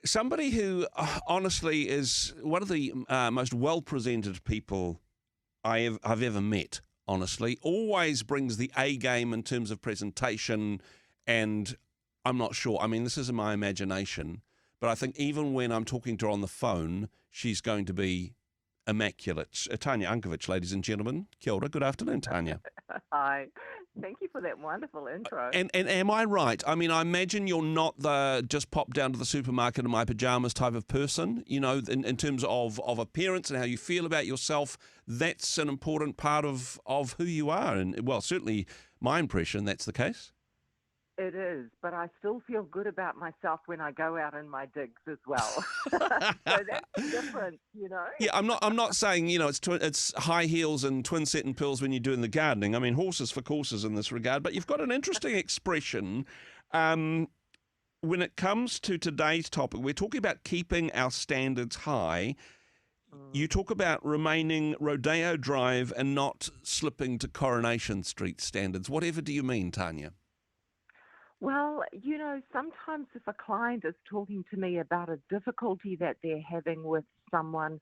Somebody who honestly is one of the most well-presented people I've ever met, honestly, always brings the A game in terms of presentation, and I'm not sure. I mean, this is in my imagination, but I think even when I'm talking to her on the phone, she's going to be immaculate. Tanya Unkovic, ladies and gentlemen. Kia ora. Good afternoon, Tanya. Hi. Thank you for that wonderful intro. And am I right? I mean, I imagine you're not the just pop down to the supermarket in my pajamas type of person, in terms of appearance and how you feel about yourself. That's an important part of who you are. And, well, certainly my impression that's the case. It is, but I still feel good about myself when I go out in my digs as well. So that's different, Yeah, I'm not saying it's high heels and twin setting pills when you're doing the gardening. I mean, horses for courses in this regard. But you've got an interesting expression when it comes to today's topic. We're talking about keeping our standards high. You talk about remaining Rodeo Drive and not slipping to Coronation Street standards. Whatever do you mean, Tanya? Well, sometimes if a client is talking to me about a difficulty that they're having with someone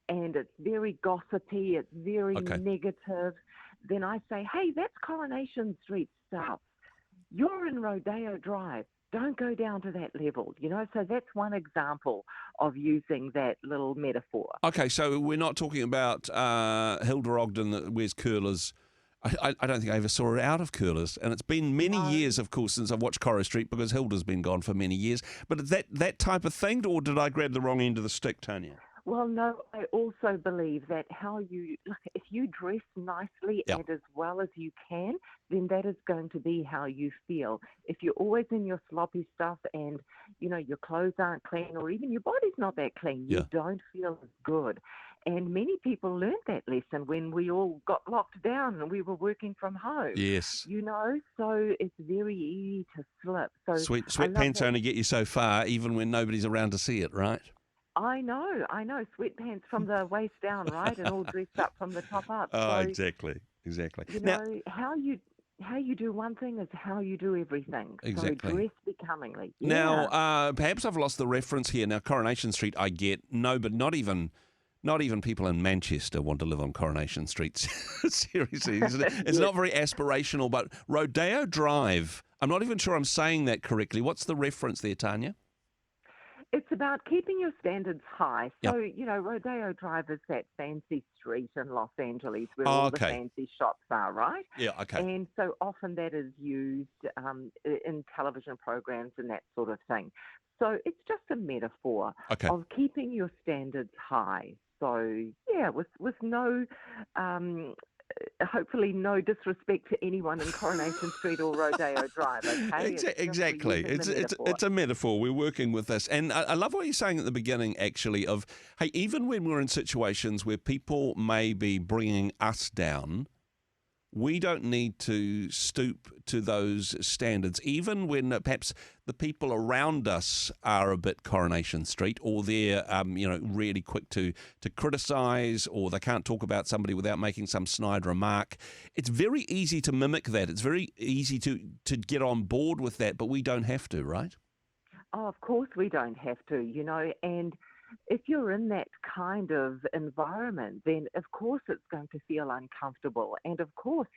and it's very gossipy, it's very negative, then I say, hey, that's Coronation Street stuff. You're in Rodeo Drive. Don't go down to that level, So that's one example of using that little metaphor. Okay, so we're not talking about Hilda Ogden that wears curlers. I don't think I ever saw her out of curlers. And it's been many years, of course, since I've watched Coro Street because Hilda's been gone for many years. But is that type of thing, or did I grab the wrong end of the stick, Tanya? Well, no, I also believe that if you dress nicely and as well as you can, then that is going to be how you feel. If you're always in your sloppy stuff and, your clothes aren't clean or even your body's not that clean, you don't feel as good. And many people learned that lesson when we all got locked down and we were working from home. Yes. So it's very easy to slip. So sweatpants only get you so far, even when nobody's around to see it, right? I know. Sweatpants from the waist down, right? And all dressed up from the top up. Oh, exactly. How you do one thing is how you do everything. Exactly. So dress becomingly. Yeah. Now, perhaps I've lost the reference here. Now, Coronation Street, I get. No, but not even people in Manchester want to live on Coronation Street. Seriously. It's not very aspirational, but Rodeo Drive, I'm not even sure I'm saying that correctly. What's the reference there, Tanya? It's about keeping your standards high. So, Rodeo Drive is that fancy street in Los Angeles where all the fancy shops are, right? Yeah, okay. And so often that is used in television programs and that sort of thing. So it's just a metaphor of keeping your standards high. So, with no... hopefully no disrespect to anyone in Coronation Street or Rodeo Drive, okay? Exactly. It's a metaphor. We're working with this. And I love what you're saying at the beginning, actually, of, hey, even when we're in situations where people may be bringing us down, we don't need to stoop to those standards, even when perhaps the people around us are a bit Coronation Street, or they're really quick to criticise, or they can't talk about somebody without making some snide remark. It's very easy to mimic that. It's very easy to get on board with that, but we don't have to, right? Oh, of course we don't have to, and if you're in that kind of environment, then of course it's going to feel uncomfortable. And of course,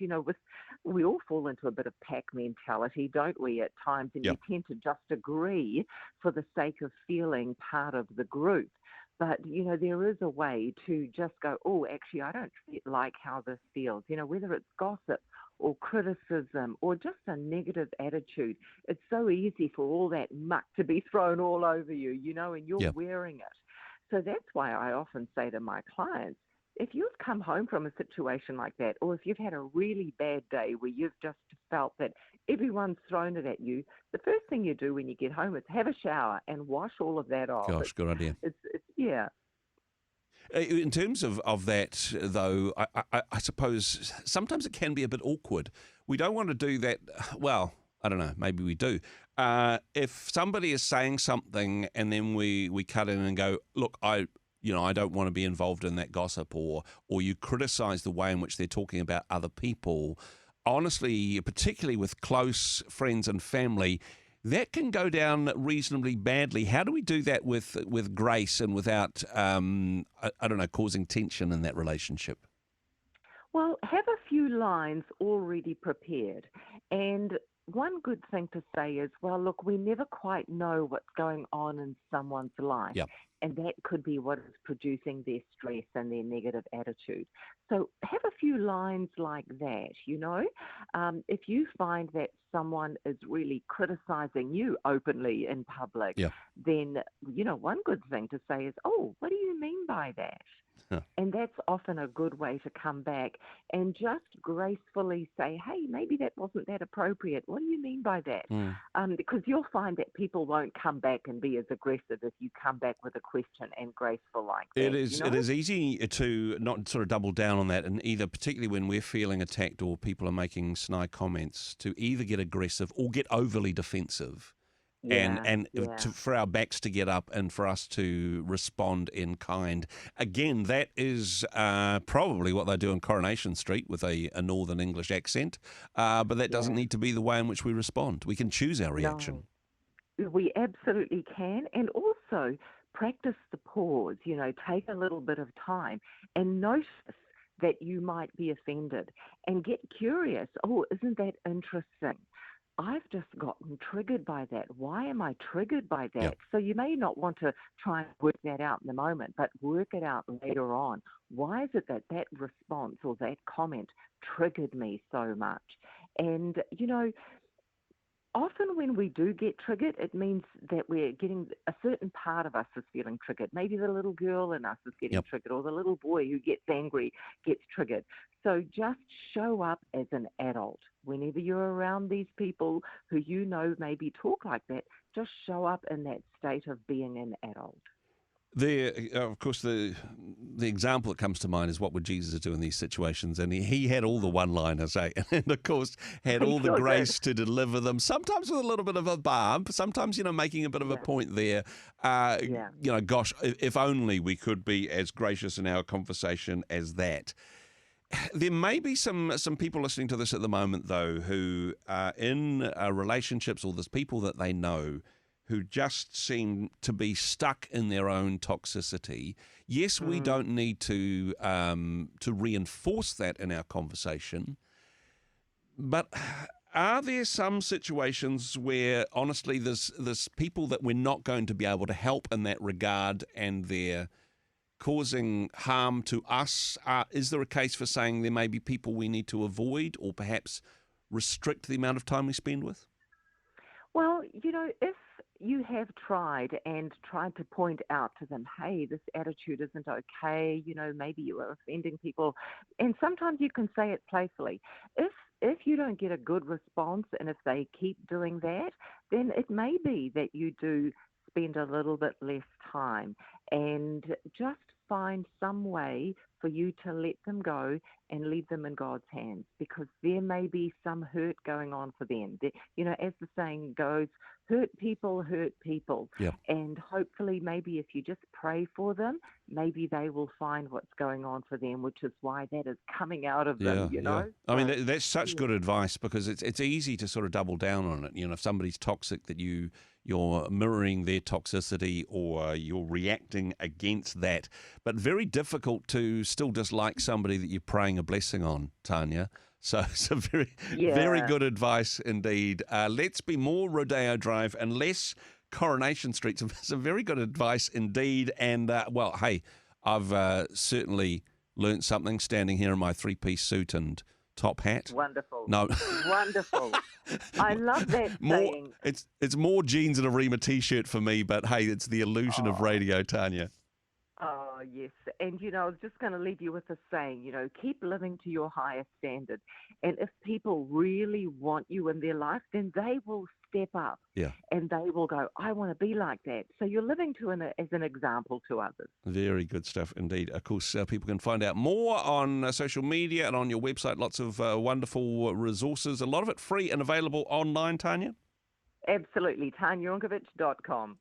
we all fall into a bit of pack mentality, don't we, at times? And you tend to just agree for the sake of feeling part of the group. But, there is a way to just go, oh, actually, I don't like how this feels. Whether it's gossip or criticism or just a negative attitude, it's so easy for all that muck to be thrown all over you, and you're wearing it. So that's why I often say to my clients, if you've come home from a situation like that, or if you've had a really bad day where you've just felt that everyone's thrown it at you, the first thing you do when you get home is have a shower and wash all of that off. Gosh, good idea. It's In terms of that, though, I suppose sometimes it can be a bit awkward. We don't want to do that. Well, I don't know. Maybe we do. If somebody is saying something and then we cut in and go, look, I don't want to be involved in that gossip, or you criticise the way in which they're talking about other people. Honestly, particularly with close friends and family, that can go down reasonably badly. How do we do that with grace and without, I don't know, causing tension in that relationship? Well, have a few lines already prepared. And one good thing to say is, well, look, we never quite know what's going on in someone's life. Yeah. And that could be what is producing their stress and their negative attitude. So have a few lines like that, you know. If you find that someone is really criticizing you openly in public, Yeah. then, you know, one good thing to say is, oh, what do you mean by that? Huh. And that's often a good way to come back and just gracefully say, hey, maybe that wasn't that appropriate. What do you mean by that? Mm. Because you'll find that people won't come back and be as aggressive if you come back with a question and graceful like that. It is. You know? It is easy to not sort of double down on that, and either, particularly when we're feeling attacked or people are making snide comments, to either get aggressive or get overly defensive. Yeah, And yeah. for our backs to get up and for us to respond in kind. Again, that is probably what they do in Coronation Street with a Northern English accent, but that doesn't Yeah. need to be the way in which we respond. We can choose our reaction. No, we absolutely can. And also practice the pause, you know, take a little bit of time and notice that you might be offended and get curious. Oh, isn't that interesting? I've just gotten triggered by that. Why am I triggered by Yeah. that? So you may not want to try and work that out in the moment, but work it out later on. Why is it that that response or that comment triggered me so much? And, you know, often when we do get triggered, it means that we're getting a certain part of us is feeling triggered. Maybe the little girl in us is getting Yep. triggered, or the little boy who gets angry gets triggered. So just show up as an adult. Whenever you're around these people who you know maybe talk like that, just show up in that state of being an adult. Of course, the example that comes to mind is what would Jesus do in these situations, and he had all the one-liners, eh? And of course had He all the sure did. grace to deliver them. Sometimes with a little bit of a bump, sometimes making a bit of a Yeah, point there. yeah. Gosh, if only we could be as gracious in our conversation as that. There may be some people listening to this at the moment, though, who are in relationships, or there's people that they know who just seem to be stuck in their own toxicity. Yes, we Mm. don't need to reinforce that in our conversation, but are there some situations where, honestly, there's people that we're not going to be able to help in that regard, and they're causing harm to us? Is there a case for saying there may be people we need to avoid, or perhaps restrict the amount of time we spend with? Well, you know, if you have tried to point out to them, hey, this attitude isn't okay, you know, maybe you are offending people, and sometimes you can say it playfully. If you don't get a good response, and if they keep doing that, then it may be that you do spend a little bit less time and just find some way for you to let them go and leave them in God's hands, because there may be some hurt going on for them. You know, as the saying goes, hurt people hurt people. Yeah. And hopefully, maybe if you just pray for them, maybe they will find what's going on for them, which is why that is coming out of them, Yeah, you yeah. know? I mean, So, that's such yeah. good advice, because it's easy to sort of double down on it. If somebody's toxic, that you're mirroring their toxicity, or you're reacting against that. But very difficult to still dislike somebody that you're praying a blessing on, Tanya. So it's a very Yeah. good advice indeed. Let's be more Rodeo Drive and less Coronation Street. Some very good advice indeed. And, well, hey, I've certainly learnt something standing here in my three-piece suit and top hat. Wonderful. No, Wonderful. I love that more. saying. It's more jeans and a Rima t-shirt for me, but hey, it's the illusion of Oh. radio, Tanya. Oh, yes. And, you know, I was just going to leave you with a saying, you know, keep living to your highest standard. And if people really want you in their life, then they will step up Yeah, and they will go, I want to be like that. So you're living as an example to others. very good stuff indeed. Of course, people can find out more on social media and on your website. Lots of wonderful resources, a lot of it free and available online, Tanya. Absolutely. TanyaUnkovich.com.